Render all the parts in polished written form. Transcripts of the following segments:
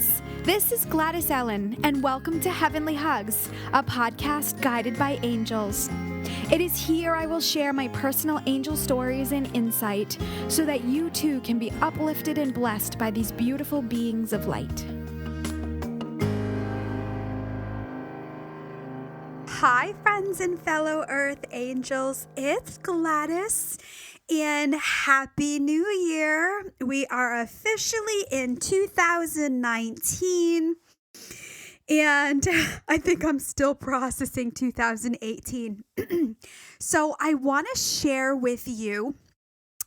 friends. This is Gladys Ellen, and welcome to Heavenly Hugs, a podcast guided by angels. It is here I will share my personal angel stories and insight so that you too can be uplifted and blessed by these beautiful beings of light. Hi, friends and fellow Earth angels. It's Gladys, and Happy New Year. We are officially in 2019, and I think I'm still processing 2018. So I want to share with you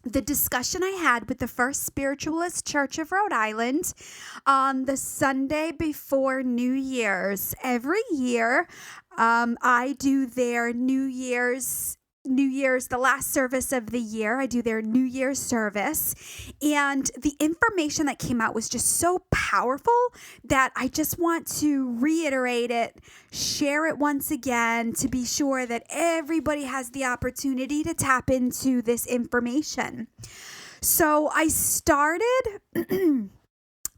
the discussion I had with the First Spiritualist Church of Rhode Island on the Sunday before New Year's. Every year, I do their New Year's, the last service of the year. I do their New Year's service. And the information that came out was just so powerful that I just want to reiterate it, share it once again to be sure that everybody has the opportunity to tap into this information. So I started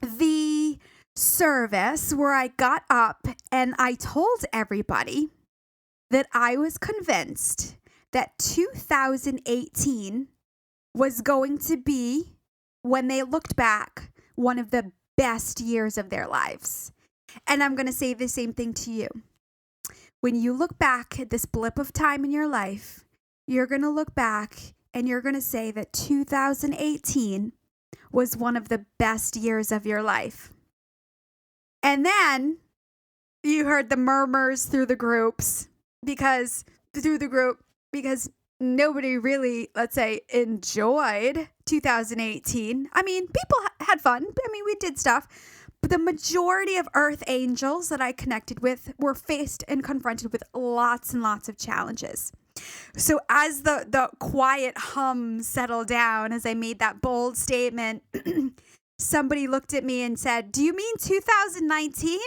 the service where I got up and I told everybody that I was convinced that 2018 was going to be, when they looked back, one of the best years of their lives. And I'm going to say the same thing to you. When you look back at this blip of time in your life, you're going to look back and you're going to say that 2018 was one of the best years of your life. And then you heard the murmurs through the groups because nobody really, let's say, enjoyed 2018. I mean, people had fun. I mean, we did stuff. But the majority of Earth angels that I connected with were faced and confronted with lots and lots of challenges. So as the quiet hum settled down, as I made that bold statement, somebody looked at me and said, "Do you mean 2019?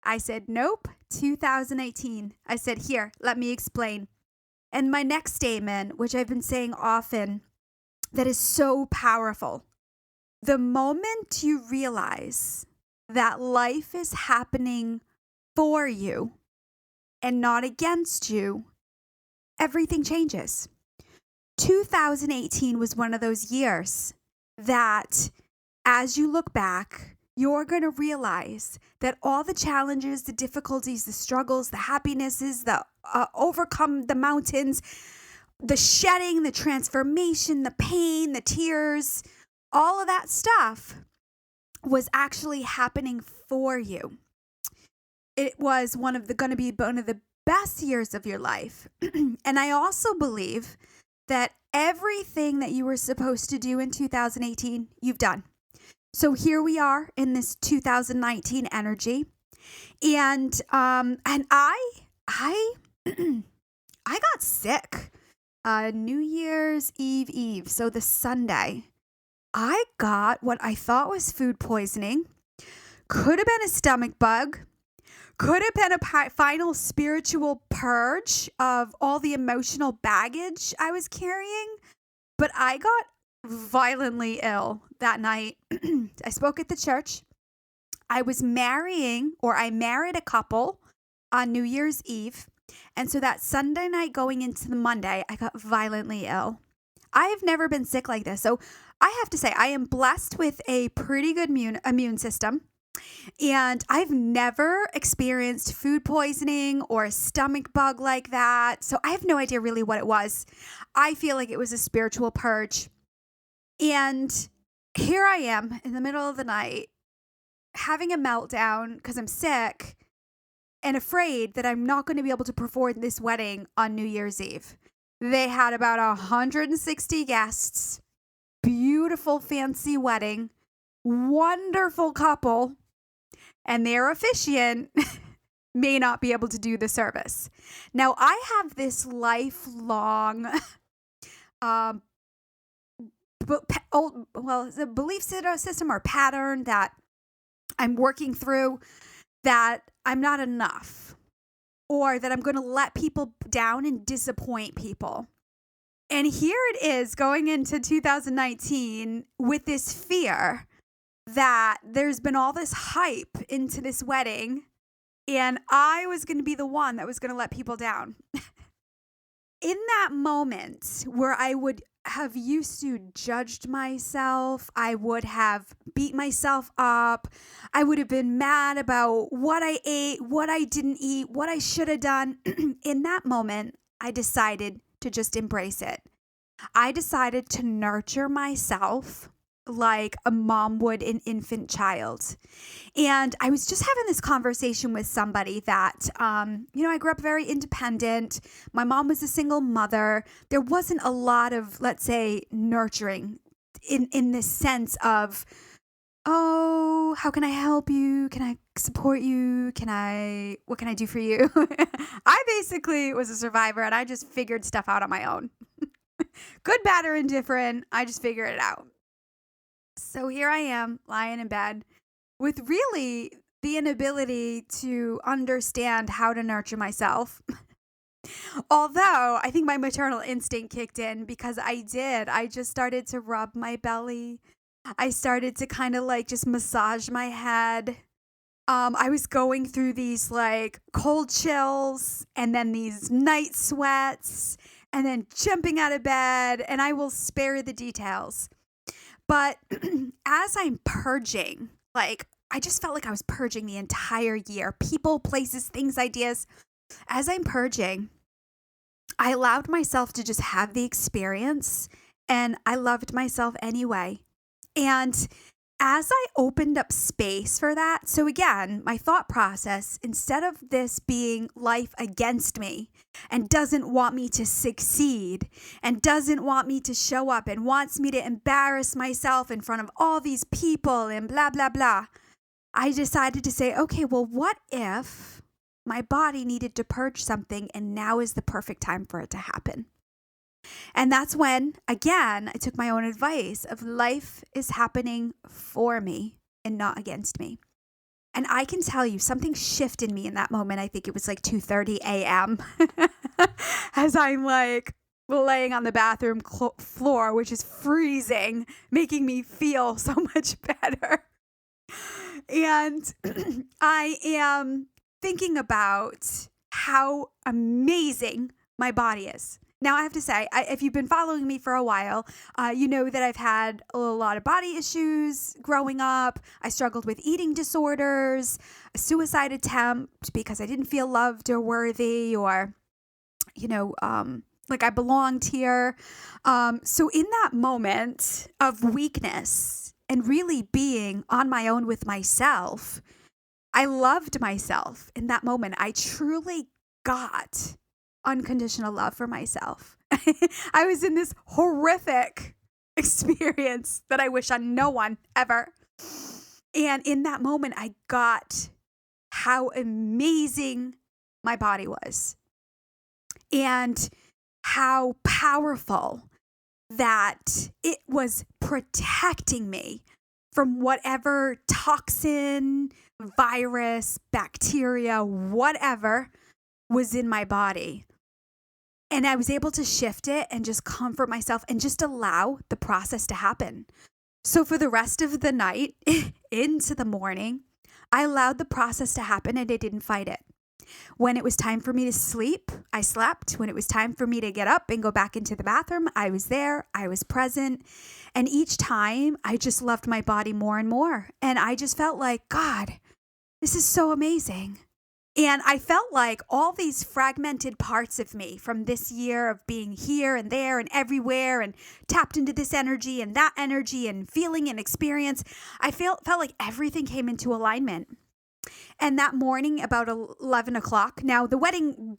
I said, "Nope, 2018. I said, "Here, let me explain." And my next statement, which I've been saying often, that is so powerful. The moment you realize that life is happening for you and not against you, everything changes. 2018 was one of those years that, as you look back, you're going to realize that all the challenges, the difficulties, the struggles, the happinesses, the overcome the mountains, the shedding, the transformation, the pain, the tears, all of that stuff was actually happening for you. It was going to be one of the best years of your life. And I also believe that everything that you were supposed to do in 2018, you've done. So here we are in this 2019 energy, and I got sick New Year's Eve, so the Sunday. I got what I thought was food poisoning, could have been a stomach bug, could have been a final spiritual purge of all the emotional baggage I was carrying, but I got violently ill that night. I spoke at the church. I married a couple on New Year's Eve. And so that Sunday night going into the Monday, I got violently ill. I have never been sick like this. So I have to say, I am blessed with a pretty good immune system. And I've never experienced food poisoning or a stomach bug like that. So I have no idea really what it was. I feel like it was a spiritual purge. And here I am in the middle of the night having a meltdown because I'm sick and afraid that I'm not going to be able to perform this wedding on New Year's Eve. They had about 160 guests, beautiful, fancy wedding, wonderful couple, and their officiant may not be able to do the service. Now, I have this lifelong it's a belief system or pattern that I'm working through, that I'm not enough, or that I'm going to let people down and disappoint people. And here it is going into 2019 with this fear that there's been all this hype into this wedding, and I was going to be the one that was going to let people down. In that moment where I would have used to judged myself, I would have beat myself up, I would have been mad about what I ate, what I didn't eat, what I should have done. In that moment, I decided to just embrace it. I decided to nurture myself like a mom would an infant child. And I was just having this conversation with somebody that, I grew up very independent. My mom was a single mother. There wasn't a lot of, let's say, nurturing in the sense of, oh, how can I help you? Can I support you? What can I do for you? I basically was a survivor and I just figured stuff out on my own. Good, bad, or indifferent. I just figured it out. So here I am lying in bed with really the inability to understand how to nurture myself. Although I think my maternal instinct kicked in because I just started to rub my belly. I started to kind of like just massage my head. I was going through these like cold chills and then these night sweats and then jumping out of bed, and I will spare the details. But as I'm purging, like I just felt like I was purging the entire year. People, places, things, ideas. As I'm purging, I allowed myself to just have the experience, and I loved myself anyway. And as I opened up space for that, so again, my thought process, instead of this being life against me and doesn't want me to succeed and doesn't want me to show up and wants me to embarrass myself in front of all these people and blah, blah, blah, I decided to say, okay, well, what if my body needed to purge something and now is the perfect time for it to happen? And that's when, again, I took my own advice of life is happening for me and not against me. And I can tell you something shifted in me in that moment. I think it was like 2:30 a.m. as I'm like laying on the bathroom floor, which is freezing, making me feel so much better. And I am thinking about how amazing my body is. Now, I have to say, if you've been following me for a while, you know that I've had a lot of body issues growing up. I struggled with eating disorders, a suicide attempt because I didn't feel loved or worthy or, like I belonged here. So in that moment of weakness and really being on my own with myself, I loved myself in that moment. I truly got unconditional love for myself. I was in this horrific experience that I wish on no one ever. And in that moment, I got how amazing my body was and how powerful that it was protecting me from whatever toxin, virus, bacteria, whatever was in my body. And I was able to shift it and just comfort myself and just allow the process to happen. So for the rest of the night into the morning, I allowed the process to happen and I didn't fight it. When it was time for me to sleep, I slept. When it was time for me to get up and go back into the bathroom, I was there. I was present. And each time I just loved my body more and more. And I just felt like, God, this is so amazing. And I felt like all these fragmented parts of me from this year of being here and there and everywhere and tapped into this energy and feeling and experience, I felt like everything came into alignment. And that morning about 11 o'clock, now the wedding,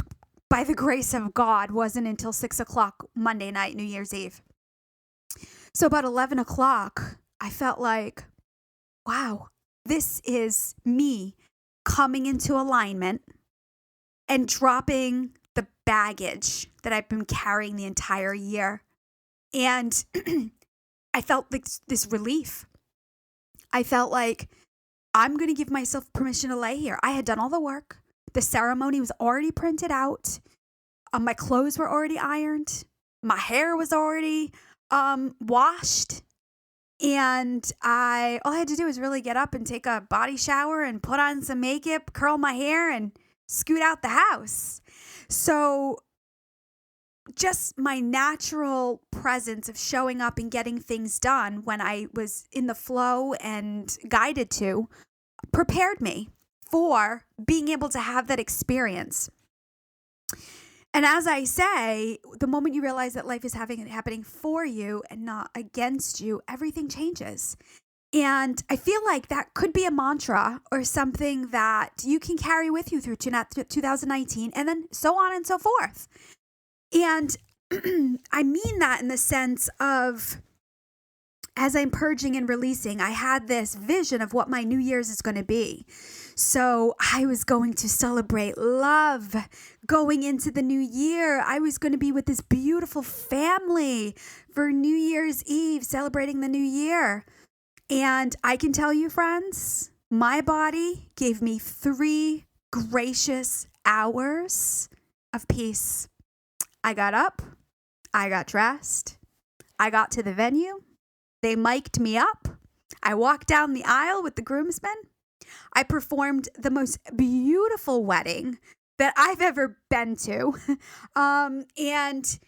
by the grace of God, wasn't until 6 o'clock Monday night, New Year's Eve. So about 11 o'clock, I felt like, wow, this is me coming into alignment and dropping the baggage that I've been carrying the entire year. And I felt like this relief. I felt like I'm going to give myself permission to lay here. I had done all the work. The ceremony was already printed out. My clothes were already ironed. My hair was already washed. And all I had to do was really get up and take a body shower and put on some makeup, curl my hair, and scoot out the house. So just my natural presence of showing up and getting things done when I was in the flow and guided to prepared me for being able to have that experience. And as I say, the moment you realize that life is happening for you and not against you, everything changes. And I feel like that could be a mantra or something that you can carry with you through 2019 and then so on and so forth. And I mean that in the sense of, as I'm purging and releasing, I had this vision of what my New Year's is going to be. So I was going to celebrate love going into the new year. I was going to be with this beautiful family for New Year's Eve, celebrating the new year. And I can tell you, friends, my body gave me 3 gracious hours of peace. I got up, I got dressed, I got to the venue, they mic'd me up, I walked down the aisle with the groomsmen, I performed the most beautiful wedding that I've ever been to, and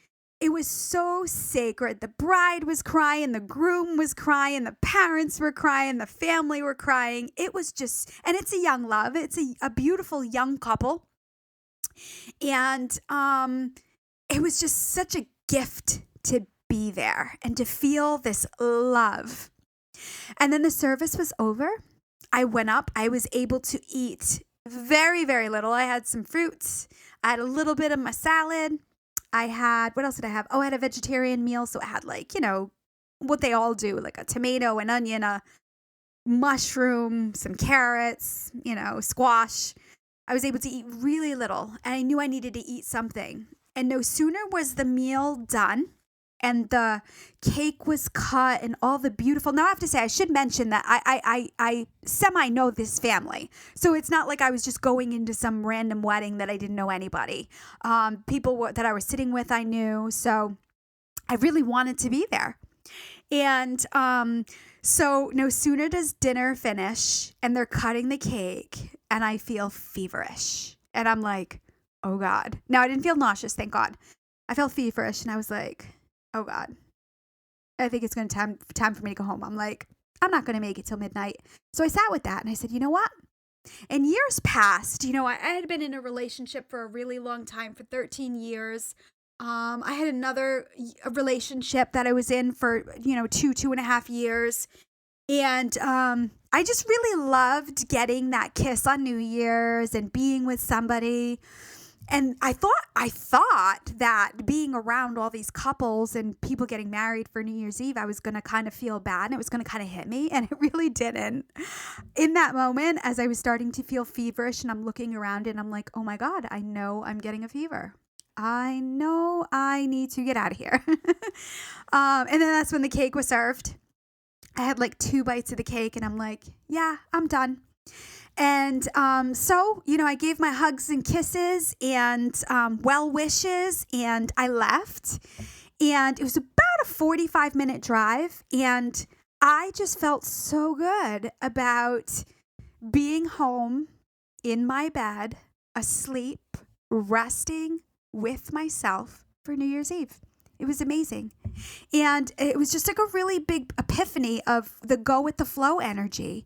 it was so sacred. The bride was crying, the groom was crying, the parents were crying, the family were crying. It was just, and it's a young love, it's a beautiful young couple, and it was just such a gift to be there and to feel this love. And then the service was over. I went up. I was able to eat very, very little. I had some fruits. I had a little bit of my salad. I had, what else did I have? Oh, I had a vegetarian meal. So I had what they all do, like a tomato, an onion, a mushroom, some carrots, squash. I was able to eat really little, and I knew I needed to eat something. And no sooner was the meal done and the cake was cut and all the beautiful. Now I have to say, I should mention that I semi know this family. So it's not like I was just going into some random wedding that I didn't know anybody. People that I was sitting with, I knew. So I really wanted to be there. And so no sooner does dinner finish and they're cutting the cake and I feel feverish. And I'm like, oh God. Now, I didn't feel nauseous, thank God. I felt feverish and I was like, oh God. I think it's going to time for me to go home. I'm like, I'm not going to make it till midnight. So I sat with that and I said, you know what? And years passed. I had been in a relationship for a really long time, for 13 years. I had another relationship that I was in for, 2.5 years. And I just really loved getting that kiss on New Year's and being with somebody. And I thought that being around all these couples and people getting married for New Year's Eve, I was going to kind of feel bad and it was going to kind of hit me. And it really didn't. In that moment, as I was starting to feel feverish and I'm looking around and I'm like, oh my God, I know I'm getting a fever. I know I need to get out of here. And then that's when the cake was served. I had 2 bites of the cake and I'm like, yeah, I'm done. And so, I gave my hugs and kisses and well wishes and I left. And it was about a 45-minute drive. And I just felt so good about being home in my bed, asleep, resting with myself for New Year's Eve. It was amazing. And it was just a really big epiphany of the go with the flow energy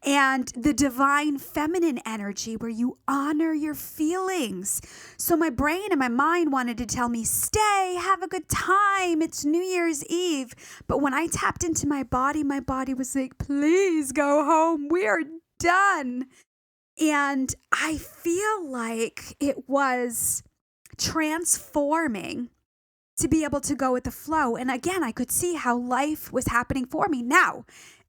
and the divine feminine energy where you honor your feelings. So my brain and my mind wanted to tell me, stay, have a good time. It's New Year's Eve. But when I tapped into my body was like, please go home. We are done. And I feel like it was transforming to be able to go with the flow. And again, I could see how life was happening for me. Now,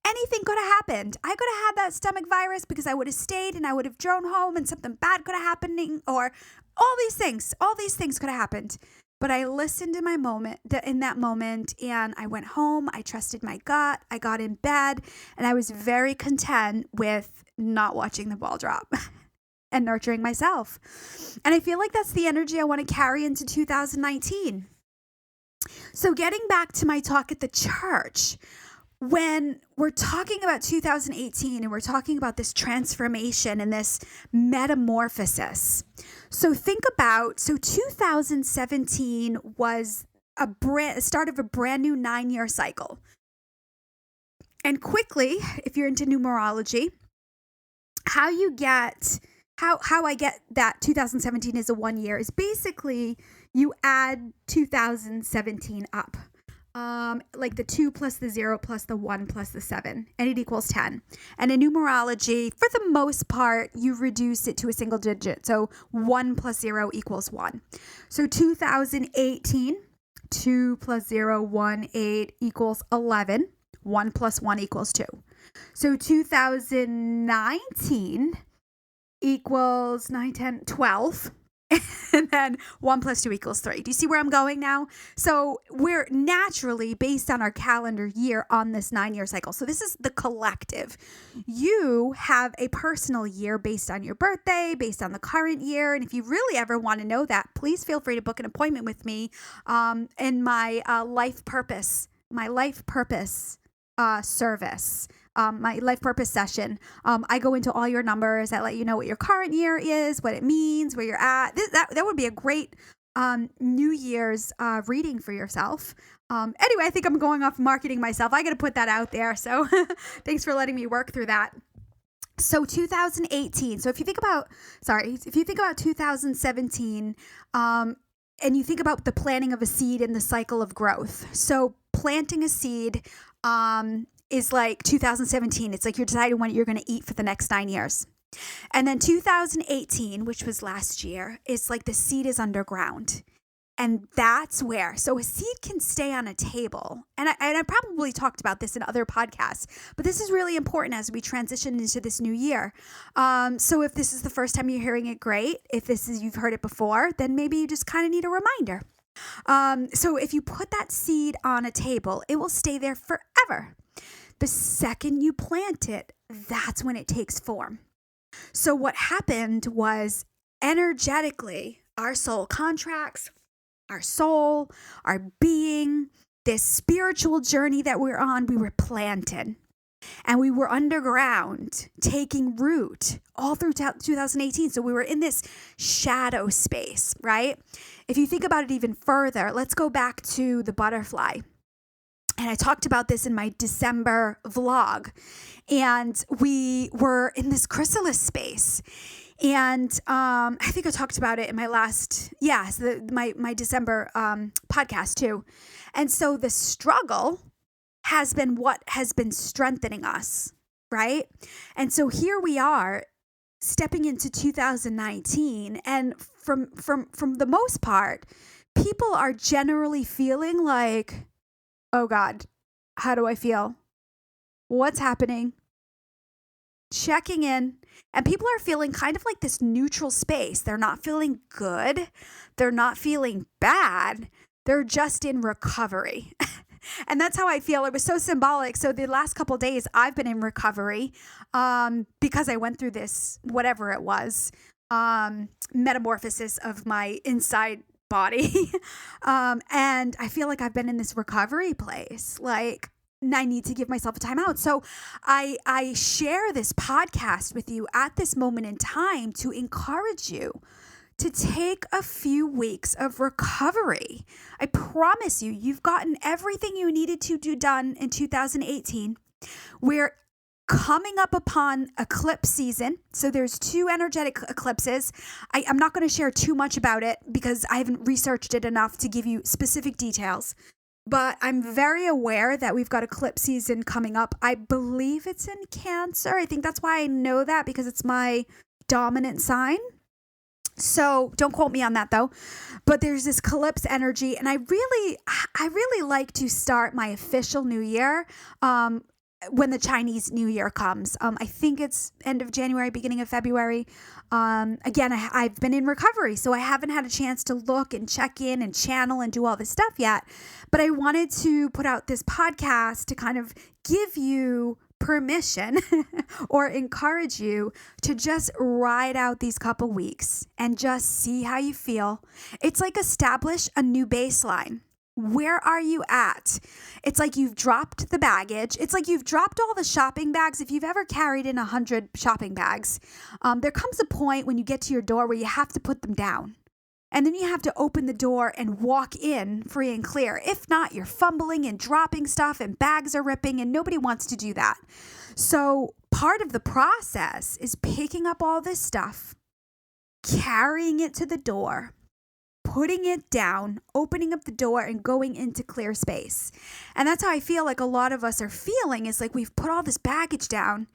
anything could have happened. I could have had that stomach virus because I would have stayed and I would have drone home and something bad could have happened, or all these things could have happened. But I listened in that moment and I went home. I trusted my gut. I got in bed and I was very content with not watching the ball drop and nurturing myself. And I feel like that's the energy I want to carry into 2019. So getting back to my talk at the church, when we're talking about 2018 and we're talking about this transformation and this metamorphosis, so 2017 was a start of a brand new 9-year cycle. And quickly, if you're into numerology, how I get that 2017 is a 1 year is basically you add 2017 up. Like the 2 plus the 0 plus the 1 plus the 7, and it equals 10. And in numerology, for the most part, you reduce it to a single digit. So 1 plus 0 equals 1. So 2018, 2 plus 0, 1, 8 equals 11. 1 plus 1 equals 2. So 2019 equals 9, 10, 12. And then 1 plus 2 equals 3. Do you see where I'm going now? So we're naturally, based on our calendar year, on this 9-year cycle. So this is the collective. You have a personal year based on your birthday, based on the current year. And if you really ever want to know that, please feel free to book an appointment with me in my life purpose service. My life purpose session. I go into all your numbers. I let you know what your current year is, what it means, where you're at. That would be a great New Year's reading for yourself. Anyway, I think I'm going off marketing myself. I got to put that out there. So thanks for letting me work through that. So 2018. So if you think about 2017, and you think about the planting of a seed in the cycle of growth. So planting a seed, is like 2017. It's like you're deciding what you're going to eat for the next 9 years. And then 2018, which was last year, is like the seed is underground. And that's where, so a seed can stay on a table. And I probably talked about this in other podcasts, but this is really important as we transition into this new year. So if this is the first time you're hearing it, great. If you've heard it before, then maybe you just kind of need a reminder. So if you put that seed on a table, it will stay there forever. The second you plant it, that's when it takes form. So what happened was energetically, our soul contracts, our soul, our being, this spiritual journey that we're on, we were planted. And we were underground, taking root all through 2018. So we were in this shadow space, right? If you think about it even further, let's go back to the butterfly. And I talked about this in my December vlog. And we were in this chrysalis space. And I think I talked about it in my my December podcast too. And so the struggle has been what has been strengthening us, right? And so here we are stepping into 2019. And from the most part, people are generally feeling like, oh God, how do I feel? What's happening? Checking in. And people are feeling kind of like this neutral space. They're not feeling good. They're not feeling bad. They're just in recovery. And that's how I feel. It was so symbolic. So the last couple of days I've been in recovery because I went through this, whatever it was, metamorphosis of my inside body. And I feel like I've been in this recovery place. Like, I need to give myself a time out. So I share this podcast with you at this moment in time to encourage you to take a few weeks of recovery. I promise you, you've gotten everything you needed to do done in 2018. We're coming up upon eclipse season. So there's 2 energetic eclipses. I'm not going to share too much about it because I haven't researched it enough to give you specific details. But I'm very aware that we've got eclipse season coming up. I believe it's in Cancer. I think that's why I know that, because it's my dominant sign. So don't quote me on that though. But there's this eclipse energy, and I really like to start my official new year when the Chinese New Year comes. I think it's end of January, beginning of February. Again, I've been in recovery, so I haven't had a chance to look and check in and channel and do all this stuff yet. But I wanted to put out this podcast to kind of give you permission or encourage you to just ride out these couple weeks and just see how you feel. It's like establish a new baseline. Where are you at? It's like you've dropped the baggage. It's like you've dropped all the shopping bags. If you've ever carried in 100 shopping bags, there comes a point when you get to your door where you have to put them down. And then you have to open the door and walk in free and clear. If not, you're fumbling and dropping stuff and bags are ripping, and nobody wants to do that. So part of the process is picking up all this stuff, carrying it to the door, putting it down, opening up the door, and going into clear space. And that's how I feel like a lot of us are feeling, is like we've put all this baggage down,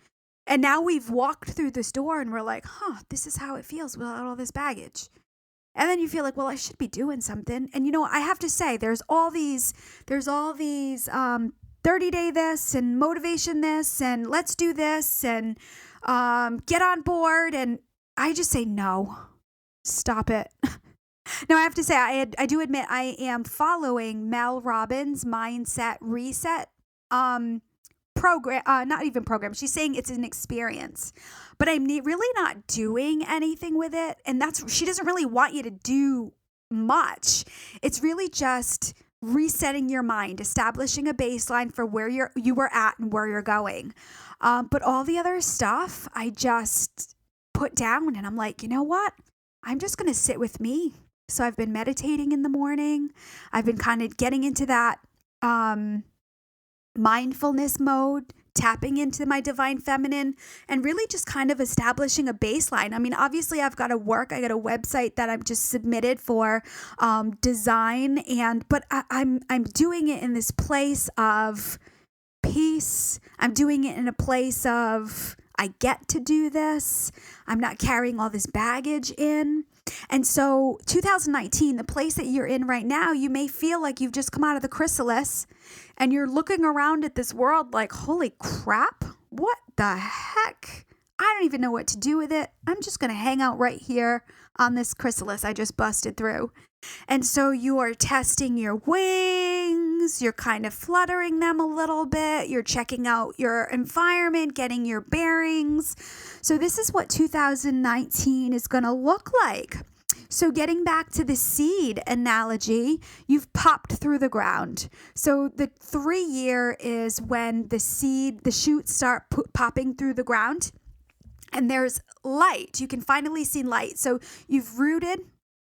and now we've walked through this door and we're like, this is how it feels without all this baggage. And then you feel like, well, I should be doing something. And I have to say, there's all these 30-day this and motivation this and let's do this and get on board. And I just say, no, stop it. Now, I have to say, I do admit I am following Mel Robbins' Mindset Reset program, not even program. She's saying it's an experience, but I'm really not doing anything with it. And she doesn't really want you to do much. It's really just resetting your mind, establishing a baseline for where you were at and where you're going. But all the other stuff, I just put down, and I'm like, you know what? I'm just going to sit with me. So I've been meditating in the morning. I've been kind of getting into that mindfulness mode, tapping into my divine feminine, and really just kind of establishing a baseline. I mean, obviously I've got to work. I got a website that I've just submitted for design, but I'm doing it in this place of peace. I'm doing it in a place of, I get to do this. I'm not carrying all this baggage in. And so 2019, the place that you're in right now, you may feel like you've just come out of the chrysalis and you're looking around at this world like, holy crap, what the heck? I don't even know what to do with it. I'm just going to hang out right here on this chrysalis I just busted through. And so you are testing your wings, you're kind of fluttering them a little bit, you're checking out your environment, getting your bearings. So this is what 2019 is going to look like. So getting back to the seed analogy, you've popped through the ground. So the 3-year is when the shoots start popping through the ground, and there's light. You can finally see light. So you've rooted,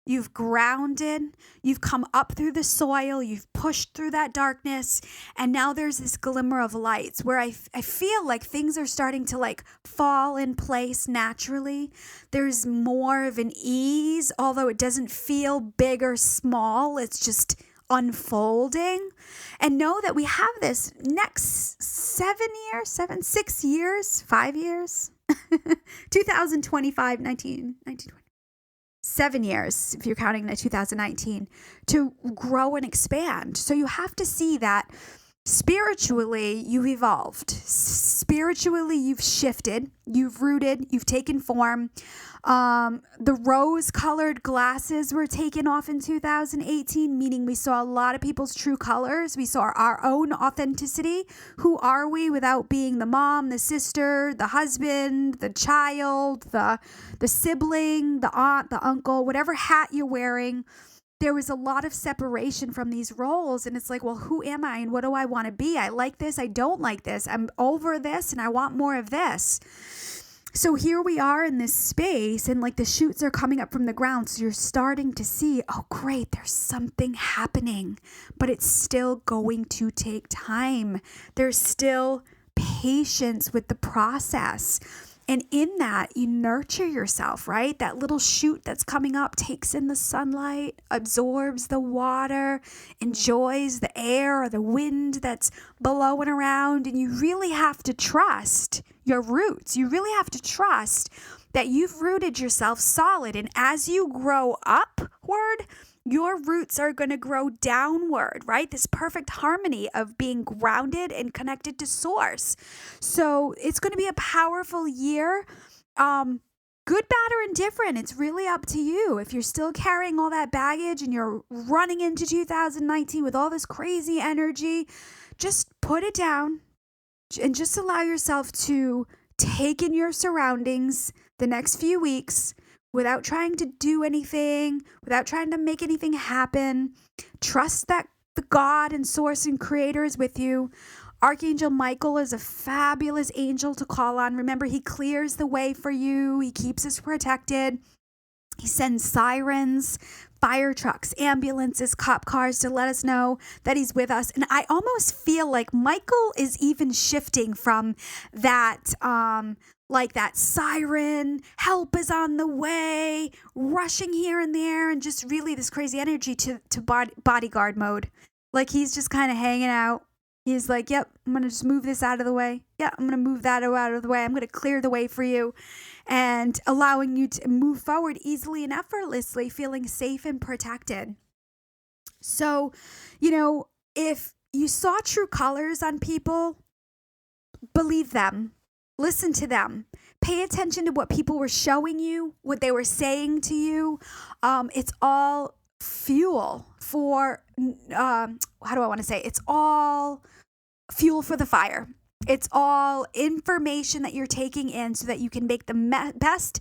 you've grounded, you've come up through the soil, you've pushed through that darkness, and now there's this glimmer of lights where I feel like things are starting to like fall in place naturally. There's more of an ease, although it doesn't feel big or small. It's just unfolding. And know that we have this next 6 years, 5 years, 2025, 1920. 7 years, if you're counting the 2019, to grow and expand. So you have to see that spiritually you've evolved. Spiritually you've shifted, you've rooted, you've taken form. The rose-colored glasses were taken off in 2018, meaning we saw a lot of people's true colors. We saw our own authenticity. Who are we without being the mom, the sister, the husband, the child, the sibling, the aunt, the uncle, whatever hat you're wearing? There was a lot of separation from these roles, and it's like, well, who am I and what do I want to be? I like this, I don't like this, I'm over this, and I want more of this. So here we are in this space, and like the shoots are coming up from the ground, so you're starting to see, oh great, there's something happening, but it's still going to take time. There's still patience with the process. And in that, you nurture yourself, right? That little shoot that's coming up takes in the sunlight, absorbs the water, enjoys the air or the wind that's blowing around. And you really have to trust your roots. You really have to trust that you've rooted yourself solid. And as you grow upward, your roots are going to grow downward, right? This perfect harmony of being grounded and connected to source. So it's going to be a powerful year. Good, bad, or indifferent. It's really up to you. If you're still carrying all that baggage and you're running into 2019 with all this crazy energy, just put it down and just allow yourself to take in your surroundings the next few weeks without trying to do anything, without trying to make anything happen. Trust that the God and source and creator is with you. Archangel Michael is a fabulous angel to call on. Remember, he clears the way for you. He keeps us protected. He sends sirens, fire trucks, ambulances, cop cars to let us know that he's with us. And I almost feel like Michael is even shifting from that, like that siren, help is on the way, rushing here and there, and just really this crazy energy to bodyguard mode. Like he's just kind of hanging out. He's like, yep, I'm going to just move this out of the way. Yeah, I'm going to move that out of the way. I'm going to clear the way for you, and allowing you to move forward easily and effortlessly, feeling safe and protected. So, if you saw true colors on people, believe them, listen to them, pay attention to what people were showing you, what they were saying to you. It's all fuel for, it's all fuel for the fire. It's all information that you're taking in so that you can make the best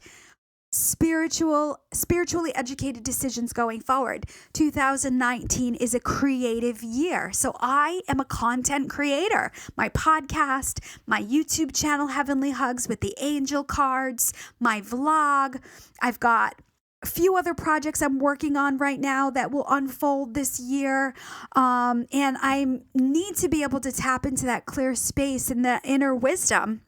spiritually educated decisions going forward. 2019 is a creative year. So I am a content creator. My podcast, my YouTube channel, Heavenly Hugs with the angel cards, my vlog. I've got a few other projects I'm working on right now that will unfold this year. And I need to be able to tap into that clear space and the inner wisdom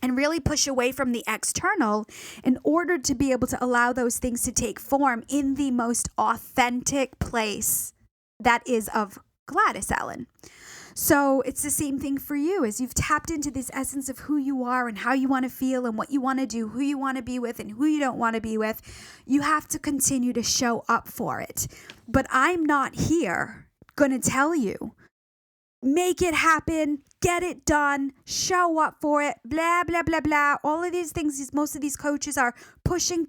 and really push away from the external in order to be able to allow those things to take form in the most authentic place that is of Gladys Allen. So it's the same thing for you as you've tapped into this essence of who you are and how you want to feel and what you want to do, who you want to be with and who you don't want to be with. You have to continue to show up for it. But I'm not here going to tell you, make it happen, get it done, show up for it, blah, blah, blah, blah. All of these things, most of these coaches are pushing.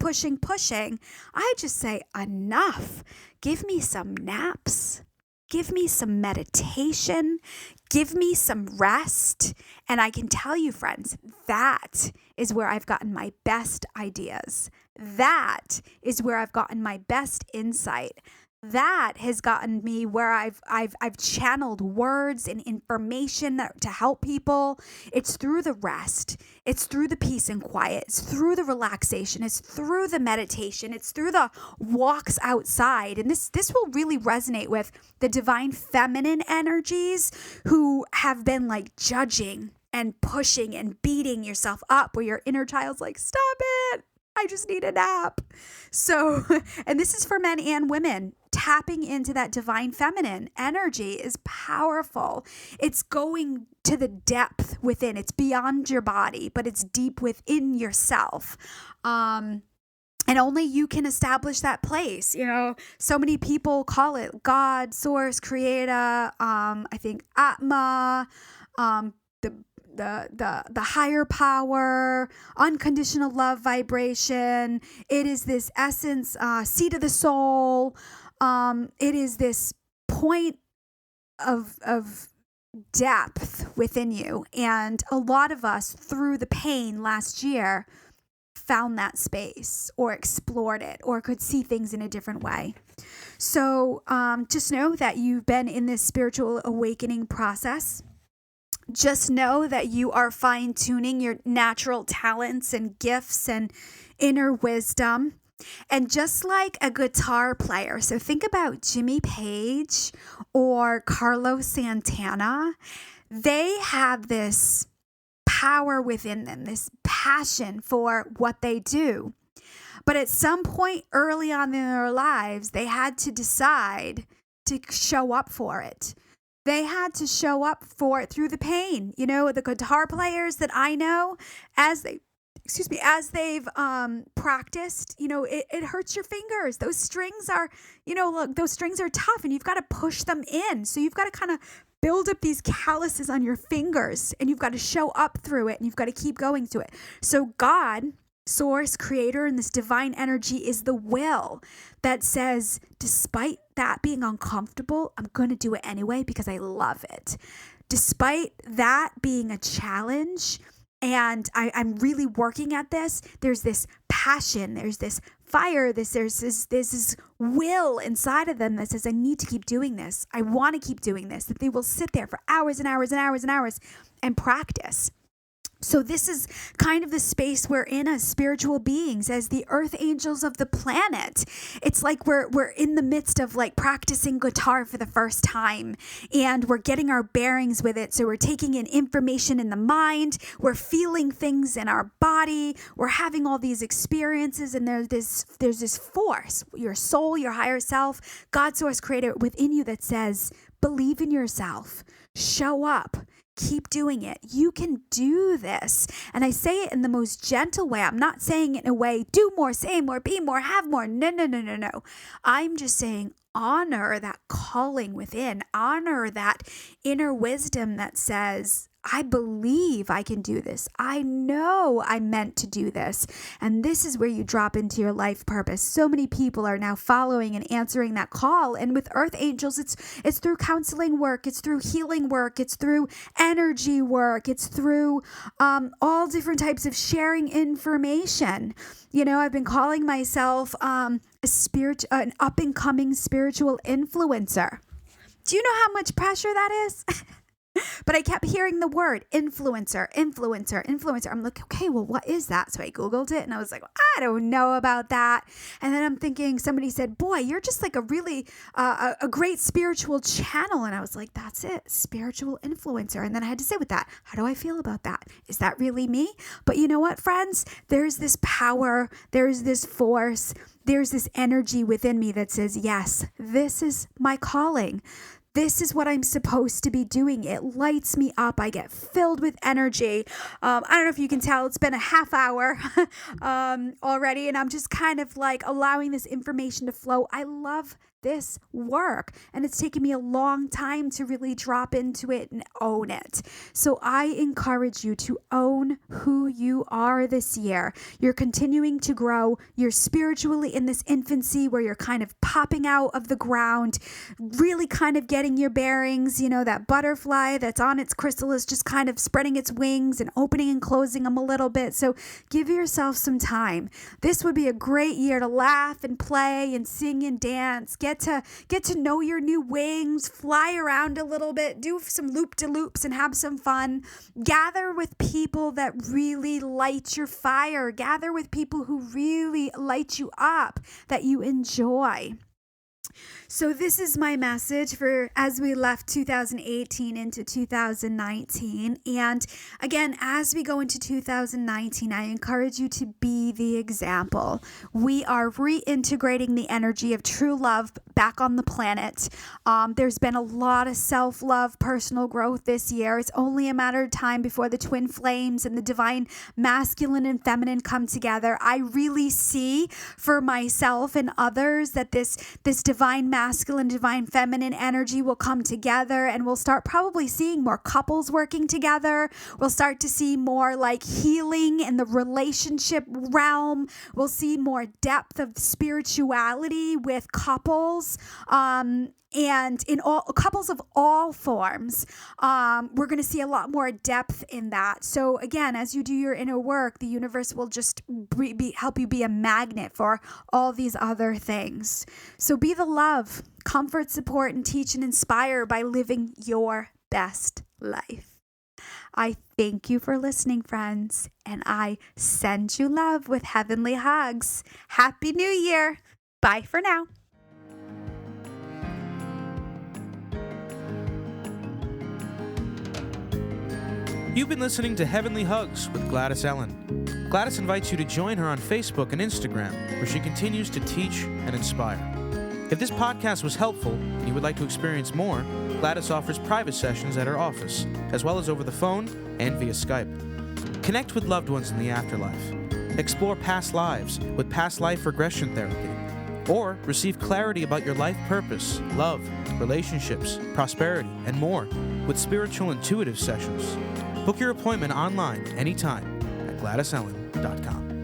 I just say, enough. Give me some naps. Give me some meditation, give me some rest. And I can tell you, friends, that is where I've gotten my best ideas. That is where I've gotten my best insight. That has gotten me where I've channeled words and information to help people. It's through the rest. It's through the peace and quiet. It's through the relaxation. It's through the meditation. It's through the walks outside. And this will really resonate with the divine feminine energies who have been like judging and pushing and beating yourself up, where your inner child's like, stop it. I just need a nap. So, and this is for men and women. Tapping into that divine feminine energy is powerful. It's going to the depth within. It's beyond your body, but it's deep within yourself. And only you can establish that place. So many people call it God, source, creator, I think Atma, the higher power, unconditional love vibration. It is this essence, seat of the soul. It is this point of depth within you. And a lot of us, through the pain last year, found that space or explored it or could see things in a different way. So just know that you've been in this spiritual awakening process. Just know that you are fine-tuning your natural talents and gifts and inner wisdom. And just like a guitar player, so think about Jimmy Page or Carlos Santana, they have this power within them, this passion for what they do. But at some point early on in their lives, they had to decide to show up for it. They had to show up for it through the pain. The guitar players that I know, as they've practiced, it hurts your fingers. Those strings are, those strings are tough and you've got to push them in. So you've got to kind of build up these calluses on your fingers and you've got to show up through it and you've got to keep going through it. So God, source, creator, and this divine energy is the will that says, despite that being uncomfortable, I'm going to do it anyway because I love it. Despite that being a challenge, and I'm really working at this, there's this passion, there's this fire, there's this will inside of them that says, I need to keep doing this. I want to keep doing this, that they will sit there for hours and hours and hours and hours and practice. So this is kind of the space we're in as spiritual beings, as the earth angels of the planet. It's like we're in the midst of like practicing guitar for the first time, and we're getting our bearings with it. So we're taking in information in the mind, we're feeling things in our body, we're having all these experiences, and there's this force, your soul, your higher self, God, source, creator within you that says, believe in yourself, show up. Keep doing it. You can do this. And I say it in the most gentle way. I'm not saying it in a way, do more, say more, be more, have more. No. I'm just saying honor that calling within. Honor that inner wisdom that says, I believe I can do this. I know I'm meant to do this. And this is where you drop into your life purpose. So many people are now following and answering that call. And with Earth Angels, it's through counseling work. It's through healing work. It's through energy work. It's through all different types of sharing information. You know, I've been calling myself an up and coming spiritual influencer. Do you know how much pressure that is? But I kept hearing the word influencer. I'm like, okay, well, what is that? So I Googled it and I was like, well, I don't know about that. And then I'm thinking, somebody said, boy, you're just like a really, a great spiritual channel. And I was like, that's it, spiritual influencer. And then I had to sit with that. How do I feel about that? Is that really me? But you know what, friends? There's this power, there's this force, there's this energy within me that says, yes, this is my calling. This is what I'm supposed to be doing. It lights me up. I get filled with energy. I don't know if you can tell, it's been a half hour already, and I'm just kind of like allowing this information to flow. I love this work, and it's taken me a long time to really drop into it and own it. So I encourage you to own who you are this year. You're continuing to grow. You're spiritually in this infancy where you're kind of popping out of the ground, really kind of getting your bearings. You know, that butterfly that's on its chrysalis just kind of spreading its wings and opening and closing them a little bit. So give yourself some time. This would be a great year to laugh and play and sing and dance. Get to know your new wings, fly around a little bit, do some loop-de-loops and have some fun. Gather with people that really light your fire. Gather with people who really light you up, that you enjoy. So this is my message for as we left 2018 into 2019. And again, as we go into 2019, I encourage you to be the example. We are reintegrating the energy of true love back on the planet. There's been a lot of self-love, personal growth this year. It's only a matter of time before the twin flames and the divine masculine and feminine come together. I really see for myself and others that this divine masculine, divine feminine energy will come together, and we'll start probably seeing more couples working together. We'll start to see more like healing in the relationship realm. We'll see more depth of spirituality with couples. And in all couples of all forms, we're going to see a lot more depth in that. So again, as you do your inner work, the universe will just help you be a magnet for all these other things. So be the love, comfort, support, and teach and inspire by living your best life. I thank you for listening, friends, and I send you love with heavenly hugs. Happy New Year. Bye for now. You've been listening to Heavenly Hugs with Gladys Ellen. Gladys invites you to join her on Facebook and Instagram, where she continues to teach and inspire. If this podcast was helpful and you would like to experience more, Gladys offers private sessions at her office, as well as over the phone and via Skype. Connect with loved ones in the afterlife. Explore past lives with past life regression therapy. Or receive clarity about your life purpose, love, relationships, prosperity, and more with spiritual intuitive sessions. Book your appointment online anytime at GladysEllen.com.